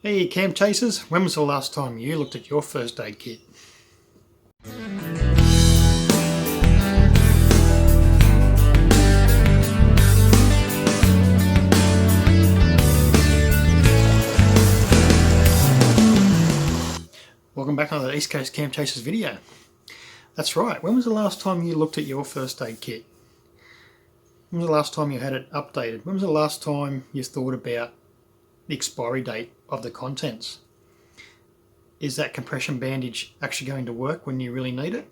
Hey Camp Chasers, when was the last time you looked at your first aid kit? Welcome back on the East Coast Camp Chasers video. That's right, when was the last time you looked at your first aid kit? When was the last time you had it updated? When was the last time you thought about the expiry date of the contents? Is that compression bandage actually going to work when you really need it?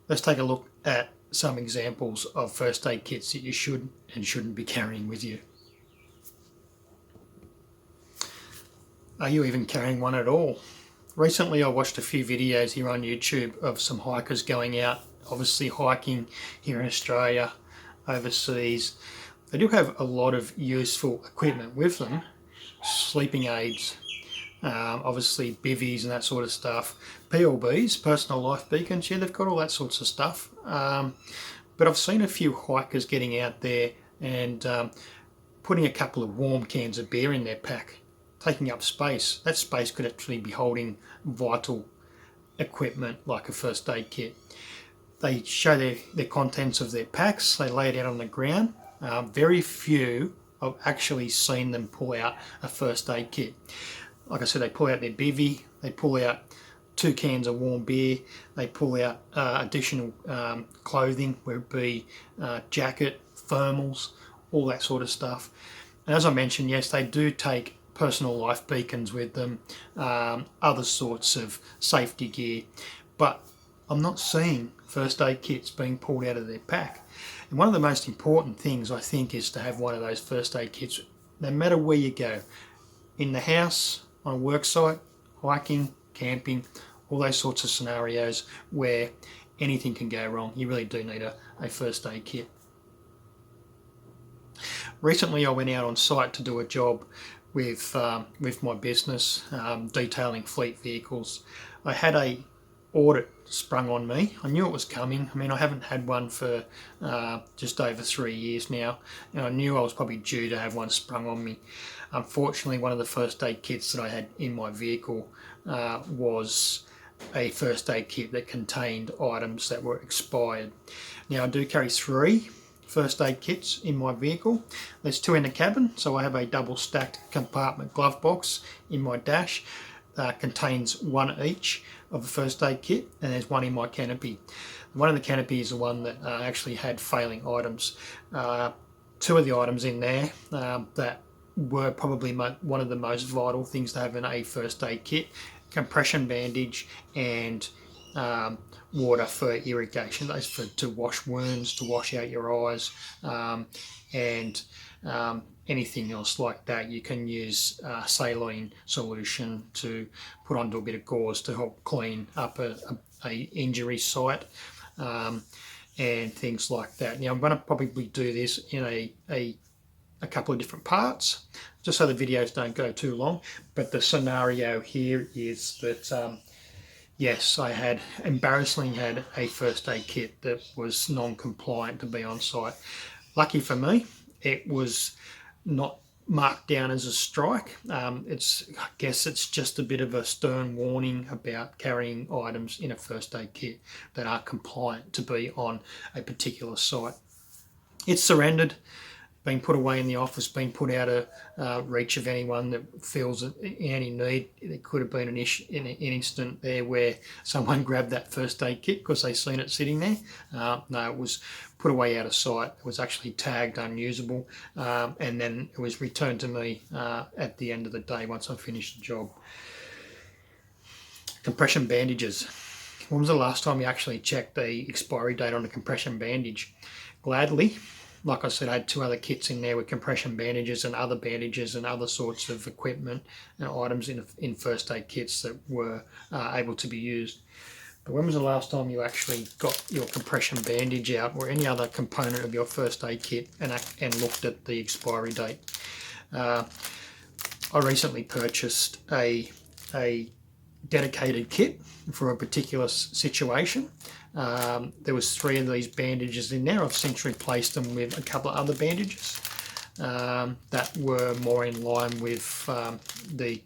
Let's take a look at some examples of first aid kits that you should and shouldn't be carrying with you. Are you even carrying one at all? Recently I watched a few videos here on YouTube of some hikers going out, obviously hiking here in Australia, overseas. They do have a lot of useful equipment with them, sleeping aids, obviously bivvies and that sort of stuff, PLBs, personal life beacons, yeah, they've got all that sorts of stuff. But I've seen a few hikers getting out there and putting a couple of warm cans of beer in their pack, taking up space. That space could actually be holding vital equipment like a first aid kit. They show their contents of their packs, they lay it out on the ground. Very few I've actually seen them pull out a first aid kit. Like I said, they pull out their bivvy, they pull out 2 cans of warm beer, they pull out additional clothing, whether it be jacket, thermals, all that sort of stuff. And as I mentioned, yes, they do take personal life beacons with them, other sorts of safety gear, but I'm not seeing first aid kits being pulled out of their pack. And one of the most important things I think is to have one of those first aid kits no matter where you go, in the house, on a work site, hiking, camping, all those sorts of scenarios where anything can go wrong. You really do need a first aid kit. Recently I went out on site to do a job with my business, detailing fleet vehicles. I had a audit sprung on me. I knew it was coming. I mean, I haven't had one for just over 3 years now, and I knew I was probably due to have one sprung on me. Unfortunately, one of the first aid kits that I had in my vehicle was a first aid kit that contained items that were expired. Now I do carry 3 first aid kits in my vehicle. There's 2 in the cabin, so I have a double stacked compartment glove box in my dash. Contains 1 each of the first aid kit, and there's 1 in my canopy. One of the canopy is the one that actually had failing items. 2 of the items in there that were probably one of the most vital things to have in a first aid kit: compression bandage and water for irrigation, those to wash wounds, to wash out your eyes, and anything else like that. You can use saline solution to put onto a bit of gauze to help clean up a injury site, and things like that. Now I'm going to probably do this in a couple of different parts, just so the videos don't go too long. But the scenario here is that yes, I had embarrassingly had a first aid kit that was non-compliant to be on site. Lucky for me, it was not marked down as a strike. I guess it's just a bit of a stern warning about carrying items in a first aid kit that are compliant to be on a particular site. It's surrendered, being put away in the office, being put out of reach of anyone that feels any need. There could have been an instant there where someone grabbed that first aid kit because they seen it sitting there. No, it was put away out of sight. It was actually tagged unusable, and then it was returned to me at the end of the day once I finished the job. Compression bandages. When was the last time you actually checked the expiry date on a compression bandage? Gladly. Like I said, I had 2 other kits in there with compression bandages and other sorts of equipment and items in first aid kits that were able to be used. But when was the last time you actually got your compression bandage out or any other component of your first aid kit and looked at the expiry date? I recently purchased a dedicated kit for a particular situation. There was 3 of these bandages in there. I've since replaced them with a couple of other bandages. that were more in line with the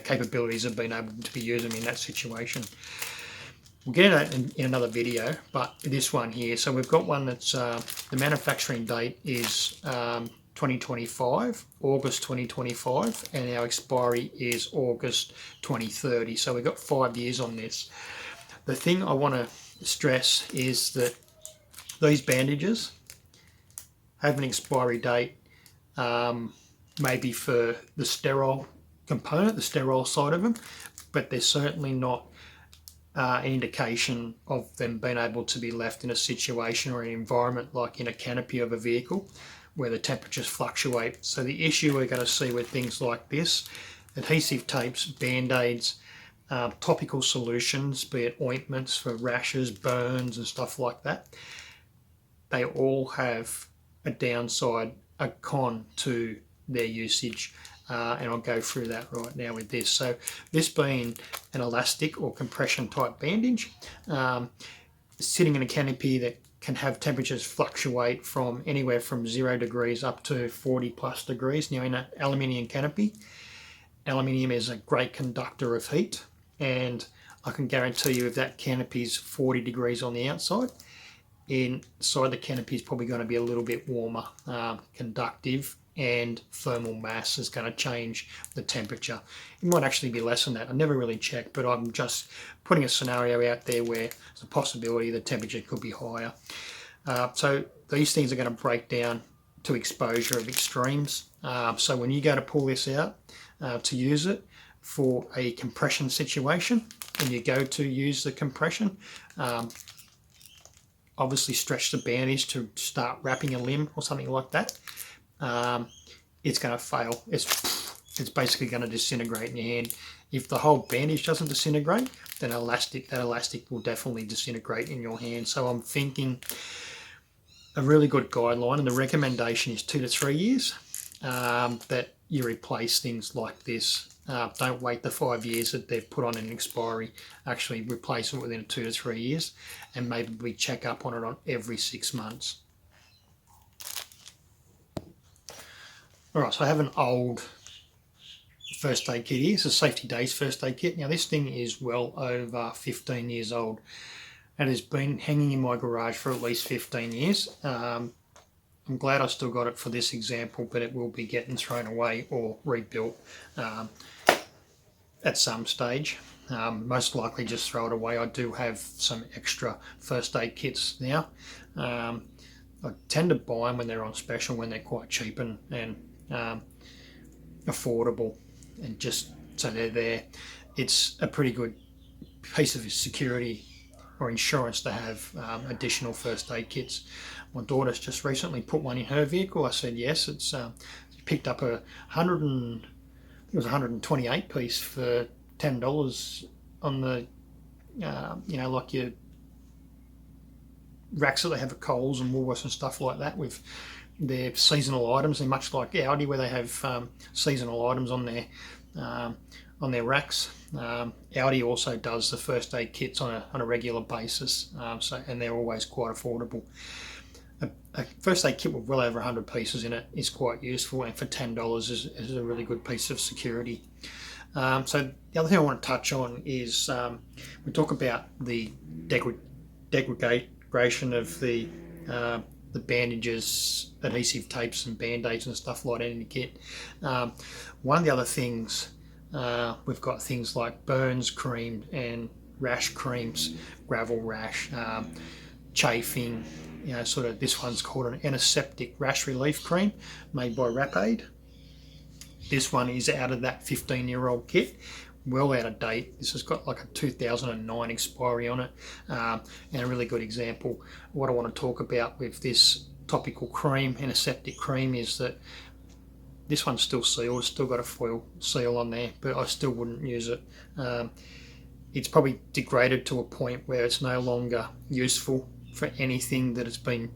capabilities of being able to be using in that situation. We'll get into that in another video, but this one here, so we've got one that's the manufacturing date is 2025, August 2025, and our expiry is August 2030. So we've got 5 years on this. The thing I want to stress is that these bandages have an expiry date, maybe for the sterile component, the sterile side of them, but they're certainly not an indication of them being able to be left in a situation or an environment like in a canopy of a vehicle where the temperatures fluctuate. So the issue we're going to see with things like this, adhesive tapes, band-aids, topical solutions, be it ointments for rashes, burns and stuff like that, they all have a downside, a con to their usage. And I'll go through that right now with this. So this being an elastic or compression type bandage, sitting in a canopy that can have temperatures fluctuate from anywhere from 0 degrees up to 40 plus degrees. Now in an aluminium canopy, aluminium is a great conductor of heat, and I can guarantee you if that canopy is 40 degrees on the outside, inside the canopy is probably going to be a little bit warmer, conductive, and thermal mass is going to change the temperature. It might actually be less than that. I never really checked, but I'm just putting a scenario out there where there's a possibility the temperature could be higher. So these things are going to break down to exposure of extremes. So when you go to pull this out to use it for a compression situation, and you go to use the compression, obviously stretch the bandage to start wrapping a limb or something like that, it's going to fail. It's basically going to disintegrate in your hand. If the whole bandage doesn't disintegrate, then that elastic will definitely disintegrate in your hand. So I'm thinking a really good guideline, and the recommendation is 2 to 3 years, that you replace things like this. Don't wait the 5 years that they've put on an expiry. Actually replace it within 2 to 3 years, and maybe we check up on it on every 6 months. Alright, so I have an old first aid kit here. It's a Safety Days first aid kit. Now this thing is well over 15 years old. It has been hanging in my garage for at least 15 years. I'm glad I still got it for this example, but it will be getting thrown away or rebuilt at some stage. Most likely just throw it away. I do have some extra first aid kits now. I tend to buy them when they're on special, when they're quite cheap and affordable, and just so they're there. It's a pretty good piece of security or insurance to have additional first aid kits. My daughter's just recently put one in her vehicle. I said yes. It's picked up a 128 piece for $10 on the like your racks that they have at Coles and Woolworths and stuff like that, with their seasonal items. They're much like Aldi, where they have seasonal items on their racks. Aldi also does the first aid kits on a regular basis, and they're always quite affordable. A first aid kit with well over 100 pieces in it is quite useful, and for $10 is a really good piece of security. So the other thing I want to touch on is we talk about the degradation of the bandages, adhesive tapes and band-aids and stuff like that in the kit. One of the other things, we've got things like burns cream and rash creams, gravel rash, chafing, sort of, this one's called an antiseptic rash relief cream made by Rap-Aid. This one is out of that 15-year-old kit, well out of date. This has got like a 2009 expiry on it, and a really good example. What I want to talk about with this topical cream, antiseptic cream, is that this one's still sealed, still got a foil seal on there, but I still wouldn't use it. It's probably degraded to a point where it's no longer useful for anything that it's been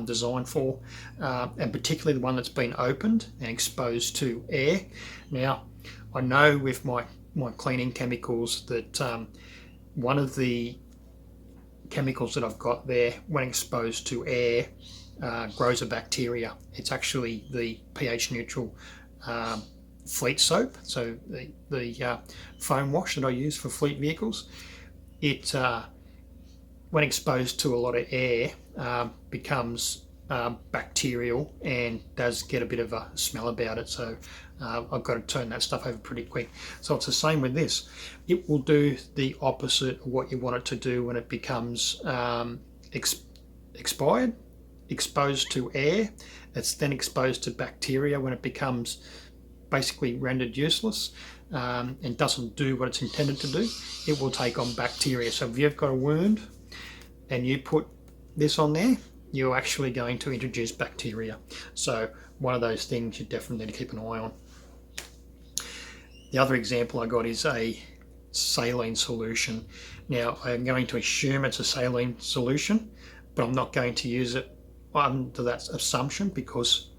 designed for, and particularly the one that's been opened and exposed to air. Now, I know with my cleaning chemicals that one of the chemicals that I've got there, when exposed to air, grows a bacteria. It's actually the pH neutral fleet soap, so the foam wash that I use for fleet vehicles. It when exposed to a lot of air becomes bacterial and does get a bit of a smell about it, so I've got to turn that stuff over pretty quick. So it's the same with this. It will do the opposite of what you want it to do when it becomes expired, exposed to air. It's then exposed to bacteria when it becomes basically rendered useless and doesn't do what it's intended to do. It will take on bacteria. So if you've got a wound and you put this on there, you're actually going to introduce bacteria. So one of those things you definitely need to keep an eye on. The other example I got is a saline solution. Now I'm going to assume it's a saline solution, but I'm not going to use it under that assumption because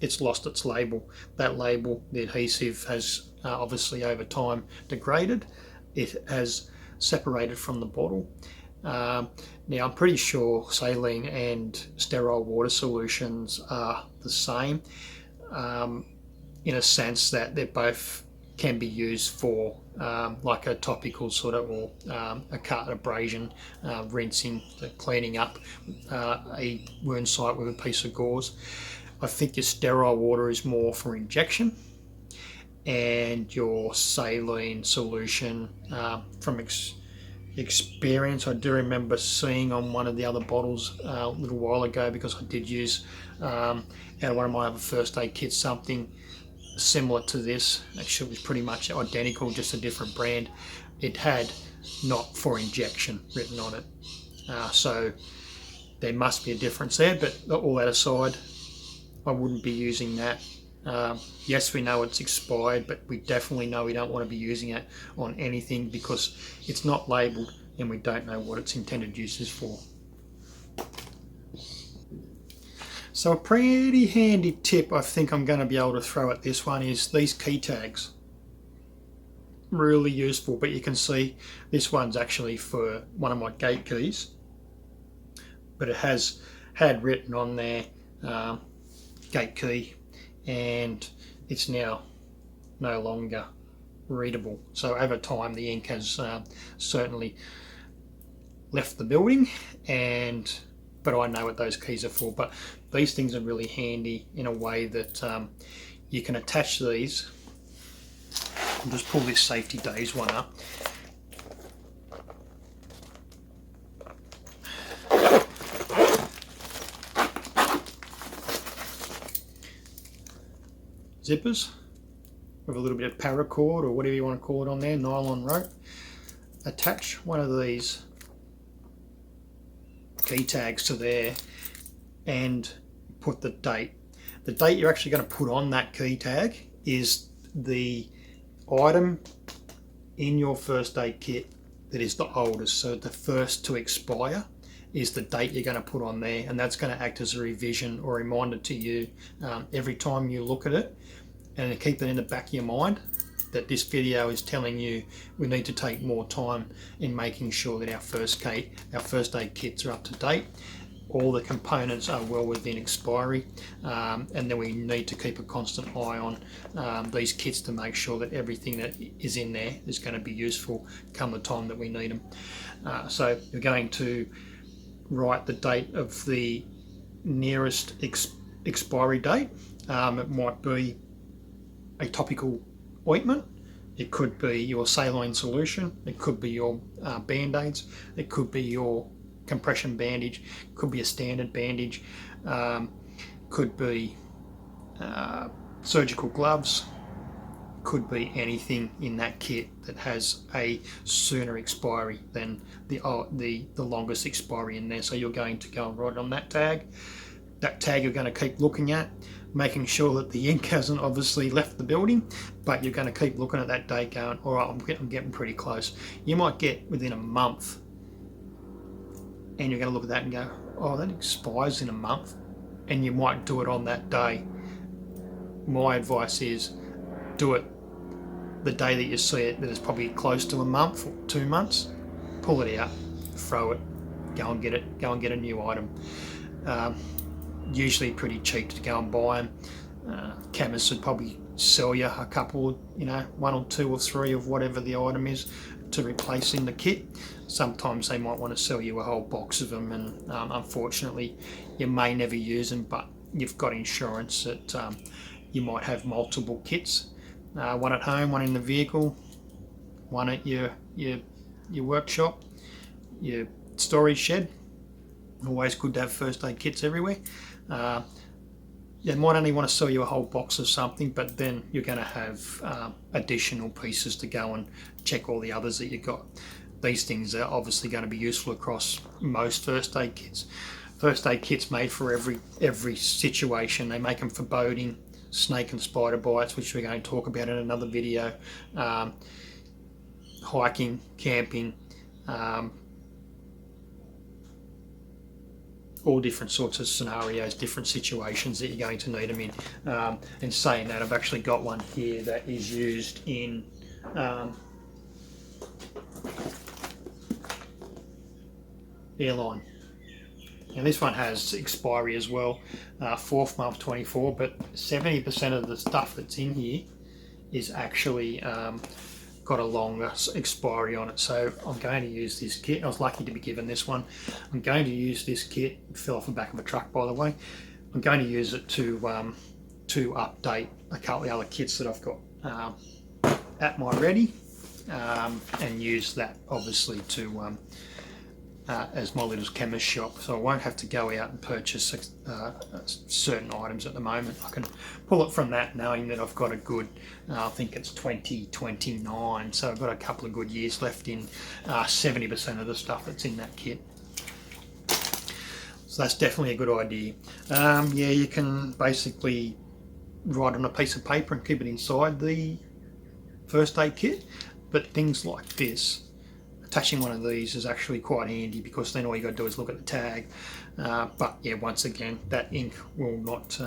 it's lost its label. That label, the adhesive, has obviously over time degraded. It has separated from the bottle. Now I'm pretty sure saline and sterile water solutions are the same in a sense that they both can be used for like a topical sort of, or a cut abrasion, rinsing, cleaning up a wound site with a piece of gauze. I think your sterile water is more for injection, and your saline solution, from experience, I do remember seeing on one of the other bottles a little while ago, because I did use out of one of my other first aid kits something similar to this. Actually, it was pretty much identical, just a different brand. It had "not for injection" written on it, so there must be a difference there. But all that aside, I wouldn't be using that. Yes, we know it's expired, but we definitely know we don't want to be using it on anything because it's not labelled and we don't know what its intended use is for. So a pretty handy tip I think I'm going to be able to throw at this one is these key tags. Really useful, but you can see this one's actually for one of my gate keys, but it had written on there gate key, and it's now no longer readable. So over time the ink has certainly left the building, but I know what those keys are for. But these things are really handy in a way that you can attach these. I'll just pull this Safety Days one up. Zippers with a little bit of paracord or whatever you want to call it on there, nylon rope. Attach one of these key tags to there and put the date. The date you're actually going to put on that key tag is the item in your first aid kit that is the oldest, so the first to expire is the date you're going to put on there, and that's going to act as a revision or reminder to you every time you look at it, and to keep it in the back of your mind that this video is telling you we need to take more time in making sure that our first aid kits are up to date, all the components are well within expiry, and then we need to keep a constant eye on these kits to make sure that everything that is in there is going to be useful come the time that we need them. So you're going to write the date of the nearest expiry date. It might be a topical ointment, it could be your saline solution, it could be your band-aids, it could be your compression bandage, could be a standard bandage, could be surgical gloves, could be anything in that kit that has a sooner expiry than the longest expiry in there. So you're going to go and write on that tag. That tag you're going to keep looking at, making sure that the ink hasn't obviously left the building, but you're going to keep looking at that date going, all right, I'm getting pretty close. You might get within a month and you're going to look at that and go, oh, that expires in a month, and you might do it on that day. My advice is do it the day that you see it that is probably close to a month or 2 months. Pull it out, throw it, go and get a new item. usually pretty cheap to go and buy them. Chemists would probably sell you a couple, you know, 1 or 2 or 3 of whatever the item is to replace in the kit. Sometimes they might want to sell you a whole box of them, and unfortunately you may never use them, but you've got insurance that you might have multiple kits, one at home, one in the vehicle, one at your workshop, your storage shed. Always good to have first aid kits everywhere. They might only want to sell you a whole box of something, but then you're going to have additional pieces to go and check all the others that you've got. These things are obviously going to be useful across most first aid kits. First aid kits made for every situation. They make them for boating, snake and spider bites, which we're going to talk about in another video, hiking, camping, all different sorts of scenarios, different situations that you're going to need them in. And saying that, I've actually got one here that is used in airline. And this one has expiry as well, 4th month 24, but 70% of the stuff that's in here is actually got a longer expiry on it. So I'm going to use this kit. I was lucky to be given this one. I'm going to use this kit. It fell off the back of a truck, by the way. I'm going to use it to update a couple of the other kits that I've got at my ready, and use that obviously to as my little chemist shop, so I won't have to go out and purchase certain items at the moment. I can pull it from that, knowing that I've got a good, I think it's 2029, so I've got a couple of good years left in 70% of the stuff that's in that kit. So that's definitely a good idea. Yeah, you can basically write on a piece of paper and keep it inside the first aid kit, but things like this, attaching one of these is actually quite handy, because then all you got to do is look at the tag. But yeah, once again, that ink will not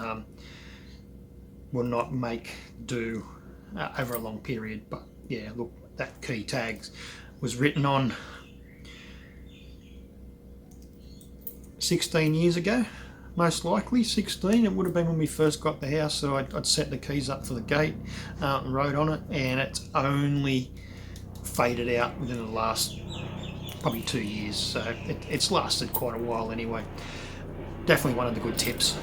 make do over a long period. But yeah, look, that key tag was written on 16 years ago, most likely 16. It would have been when we first got the house, so I'd set the keys up for the gate and wrote on it, and it's only faded out within the last probably 2 years, so it's lasted quite a while anyway. Definitely one of the good tips.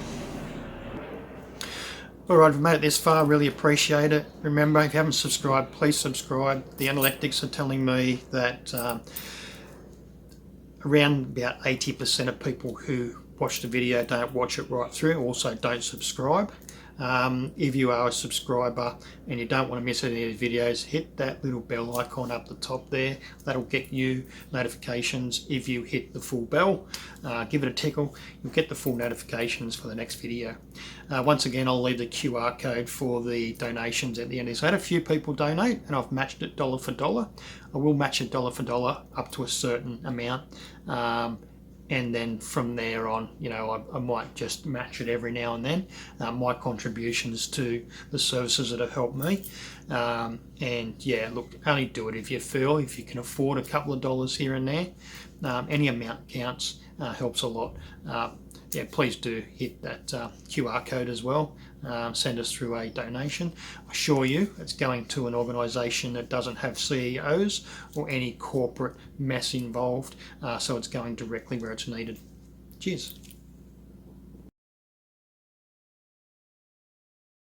Alright, if you've made it this far, really appreciate it. Remember, if you haven't subscribed, please subscribe. The analytics are telling me that around about 80% of people who watch the video don't watch it right through, also don't subscribe. If you are a subscriber and you don't want to miss any of the videos, hit that little bell icon up the top there. That'll get you notifications. If you hit the full bell, give it a tickle, you'll get the full notifications for the next video. Once again, I'll leave the QR code for the donations at the end. So I had a few people donate and I've matched it dollar for dollar. I will match it dollar for dollar up to a certain amount. And then from there on, you know, I might just match it every now and then, my contributions to the services that have helped me. And yeah, look, only do it if you feel, if you can afford a couple of dollars here and there. Any amount counts, helps a lot. Yeah, please do hit that QR code as well. Send us through a donation. I assure you it's going to an organisation that doesn't have CEOs or any corporate mess involved, so it's going directly where it's needed. Cheers.